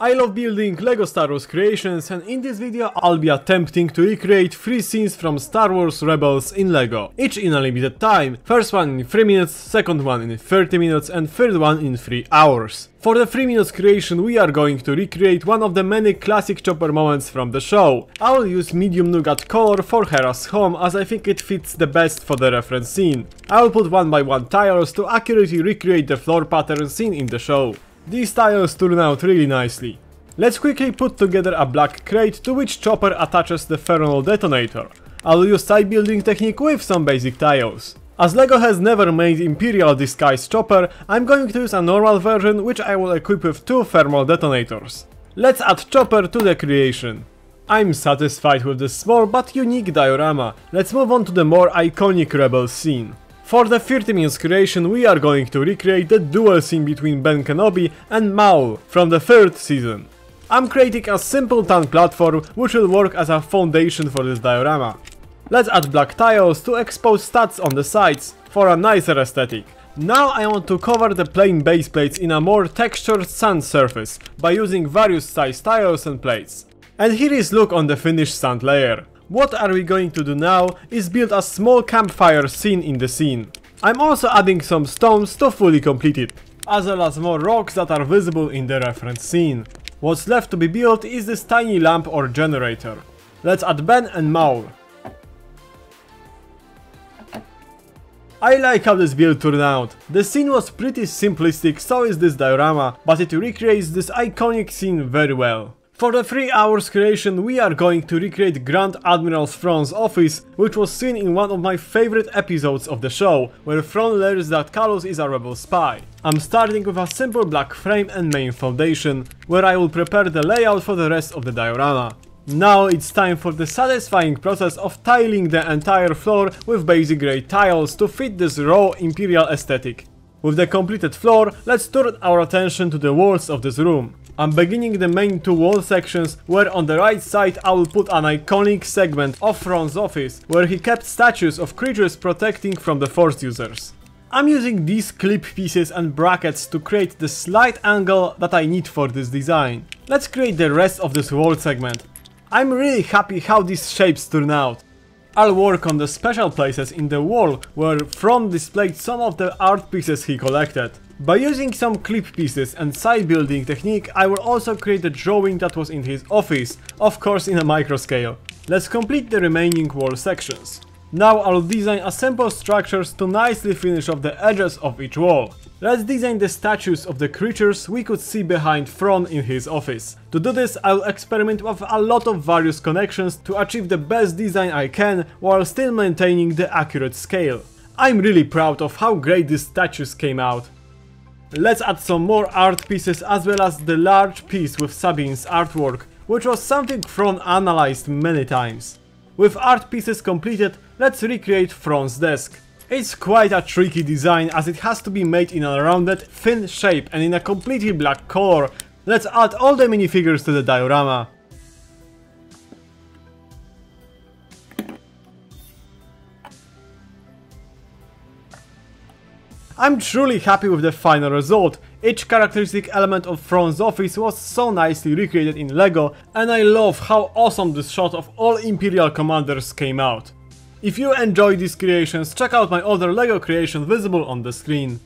I love building LEGO Star Wars creations, and in this video I'll be attempting to recreate 3 scenes from Star Wars Rebels in LEGO, each in a limited time. First one in 3 minutes, second one in 30 minutes and third one in 3 hours. For the 3 minutes creation we are going to recreate one of the many classic chopper moments from the show. I will use medium nougat color for Hera's home as I think it fits the best for the reference scene. I will put 1 by 1 tiles to accurately recreate the floor pattern seen in the show. These tiles turn out really nicely. Let's quickly put together a black crate to which Chopper attaches the Pheronol detonator. I'll use side building technique with some basic tiles. As LEGO has never made Imperial disguise Chopper, I'm going to use a normal version which I will equip with 2 thermal detonators. Let's add Chopper to the creation. I'm satisfied with this small but unique diorama. Let's move on to the more iconic Rebels scene. For the 30 minutes creation we are going to recreate the duel scene between Ben Kenobi and Maul from the 3rd season. I'm creating a simple tank platform which will work as a foundation for this diorama. Let's add black tiles to expose stats on the sides for a nicer aesthetic. Now I want to cover the plain base plates in a more textured sand surface by using various size tiles and plates. And here is look on the finished sand layer. What are we going to do now is build a small campfire scene in the scene. I'm also adding some stones to fully complete it, as well as more rocks that are visible in the reference scene. What's left to be built is this tiny lamp or generator. Let's add Ben and Maul. I like how this build turned out. The scene was pretty simplistic, so is this diorama, but it recreates this iconic scene very well. For the 3 hours creation we are going to recreate Grand Admiral Thrawn's office, which was seen in one of my favorite episodes of the show, where Thrawn learns that Kallus is a rebel spy. I'm starting with a simple black frame and main foundation, where I will prepare the layout for the rest of the diorama. Now it's time for the satisfying process of tiling the entire floor with basic grey tiles to fit this raw Imperial aesthetic. With the completed floor, let's turn our attention to the walls of this room. I'm beginning the main 2 wall sections, where on the right side I will put an iconic segment of Thrawn's office, where he kept statues of creatures protecting from the Force users. I'm using these clip pieces and brackets to create the slight angle that I need for this design. Let's create the rest of this wall segment. I'm really happy how these shapes turn out. I'll work on the special places in the wall where Thrawn displayed some of the art pieces he collected. By using some clip pieces and side building technique, I will also create a drawing that was in his office, of course in a micro scale. Let's complete the remaining wall sections. Now I'll design a simple structures to nicely finish off the edges of each wall. Let's design the statues of the creatures we could see behind Thrawn in his office. To do this I'll experiment with a lot of various connections to achieve the best design I can while still maintaining the accurate scale. I'm really proud of how great these statues came out. Let's add some more art pieces as well as the large piece with Sabine's artwork, which was something Thrawn analyzed many times. With art pieces completed, let's recreate Thrawn's desk. It's quite a tricky design as it has to be made in a rounded, thin shape and in a completely black color. Let's add all the minifigures to the diorama. I'm truly happy with the final result. Each characteristic element of Thrawn's office was so nicely recreated in LEGO, and I love how awesome this shot of all Imperial commanders came out. If you enjoyed these creations, check out my other LEGO creations visible on the screen.